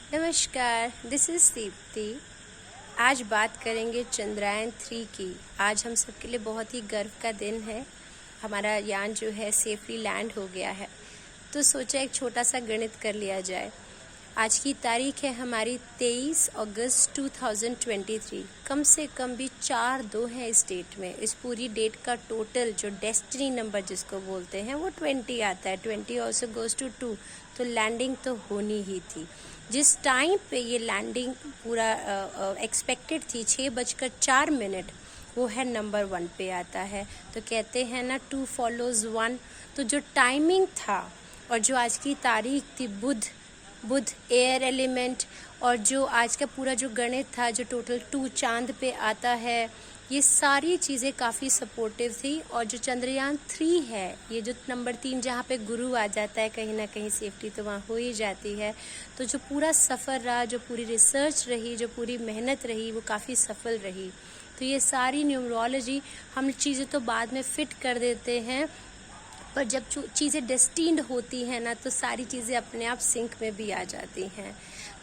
नमस्कार, this is Deepti. आज बात करेंगे चंद्रयान 3 की। आज हम सबके लिए बहुत ही गर्व का दिन है। हमारा यान जो है सेफली लैंड हो गया है। तो सोचा एक छोटा सा गणित कर लिया जाए। आज की तारीख है हमारी 23 अगस्त 2023। कम से कम भी 4 2 हैं इस डेट में। इस पूरी डेट का टोटल जो डेस्टिनी नंबर जिसको बोलते हैं वो 20 आता है। 20 ऑल्सो गोज टू 2। तो लैंडिंग तो होनी ही थी। जिस टाइम पे ये लैंडिंग पूरा एक्सपेक्टेड थी 6:04, वो है नंबर 1 पे आता है। तो कहते हैं ना 2 follows 1। तो जो टाइमिंग था और जो आज की तारीख थी बुध एयर एलिमेंट, और जो आज का पूरा जो गणित था जो टोटल 2 चांद पे आता है, ये सारी चीज़ें काफ़ी सपोर्टिव थी। और जो चंद्रयान 3 है, ये जो नंबर 3 जहाँ पे गुरु आ जाता है, कहीं ना कहीं सेफ्टी तो वहाँ हो ही जाती है। तो जो पूरा सफ़र रहा, जो पूरी रिसर्च रही, जो पूरी मेहनत रही, वो काफ़ी सफल रही। तो ये सारी न्यूमरोलॉजी हम चीज़ें तो बाद में फिट कर देते हैं, पर जब चीज़ें डेस्टिन्ड होती हैं ना, तो सारी चीज़ें अपने आप सिंक में भी आ जाती हैं।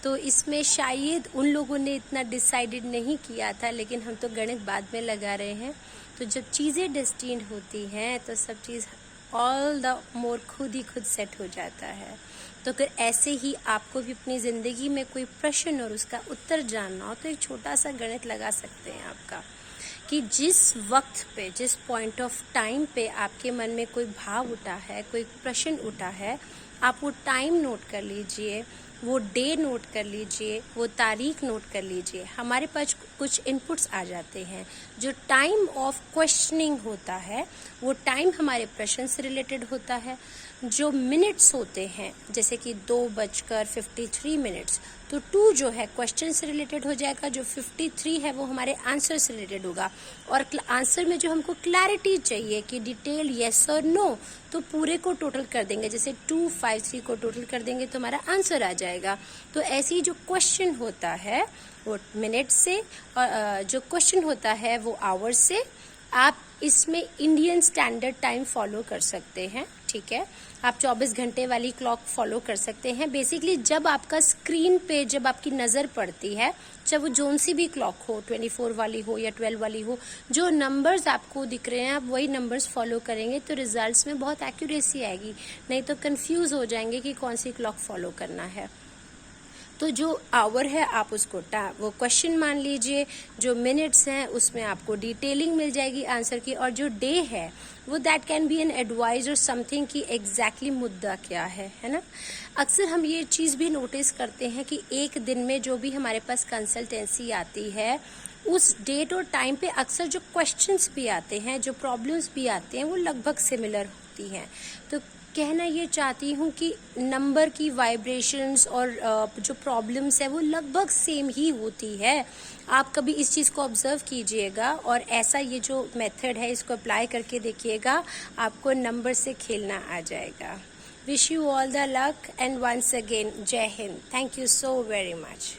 तो इसमें शायद उन लोगों ने इतना डिसाइडेड नहीं किया था, लेकिन हम तो गणित बाद में लगा रहे हैं। तो जब चीज़ें डेस्टिन्ड होती हैं तो सब चीज़ ऑल द मोर खुद ही खुद सेट हो जाता है। तो अगर ऐसे ही आपको भी अपनी ज़िंदगी में कोई प्रश्न और उसका उत्तर जानना हो, तो एक छोटा सा गणित लगा सकते हैं आपका, कि जिस वक्त पे, जिस पॉइंट ऑफ टाइम पे आपके मन में कोई भाव उठा है, कोई प्रश्न उठा है, आप वो टाइम नोट कर लीजिए, वो डे नोट कर लीजिए, वो तारीख नोट कर लीजिए। हमारे पास कुछ इनपुट्स आ जाते हैं। जो टाइम ऑफ क्वेश्चनिंग होता है वो टाइम हमारे प्रश्न से रिलेटेड होता है। जो मिनट्स होते हैं, जैसे कि 2:53, तो 2 जो है क्वेश्चन से रिलेटेड हो जाएगा, जो 53 है वो हमारे आंसर से रिलेटेड होगा। और आंसर में जो हमको क्लैरिटी चाहिए कि डिटेल येस और नो, तो पूरे को टोटल कर देंगे। जैसे 253 को टोटल कर देंगे तो हमारा आंसर आ जाएगा। तो ऐसे ही जो क्वेश्चन होता है वो मिनट से, और जो क्वेश्चन होता है वो आवर से। आप इसमें इंडियन स्टैंडर्ड टाइम फॉलो कर सकते हैं, ठीक है। आप 24 घंटे वाली क्लॉक फॉलो कर सकते हैं। बेसिकली जब आपका स्क्रीन पे, जब आपकी नज़र पड़ती है, चाहे वो जोन सी भी क्लॉक हो, 24 वाली हो या 12 वाली हो, जो नंबर्स आपको दिख रहे हैं आप वही नंबर्स फॉलो करेंगे तो रिजल्ट्स में बहुत एक्यूरेसी आएगी। नहीं तो कंफ्यूज हो जाएंगे कि कौन सी क्लॉक फॉलो करना है। तो जो आवर है आप उसको वो क्वेश्चन मान लीजिए, जो मिनट्स हैं उसमें आपको डिटेलिंग मिल जाएगी आंसर की, और जो डे है वो that can be an advice और समथिंग कि एग्जैक्टली मुद्दा क्या है ना। अक्सर हम ये चीज़ भी नोटिस करते हैं कि एक दिन में जो भी हमारे पास कंसल्टेंसी आती है, उस डेट और टाइम पे अक्सर जो क्वेश्चंस भी आते हैं, जो प्रॉब्लम्स भी आते हैं, वो लगभग सिमिलर होती हैं। तो कहना ये चाहती हूँ कि नंबर की वाइब्रेशंस और जो प्रॉब्लम्स है वो लगभग सेम ही होती है। आप कभी इस चीज़ को ऑब्जर्व कीजिएगा और ऐसा ये जो मेथड है इसको अप्लाई करके देखिएगा, आपको नंबर से खेलना आ जाएगा। Wish you all the luck and once again जय हिंद। Thank you so very much.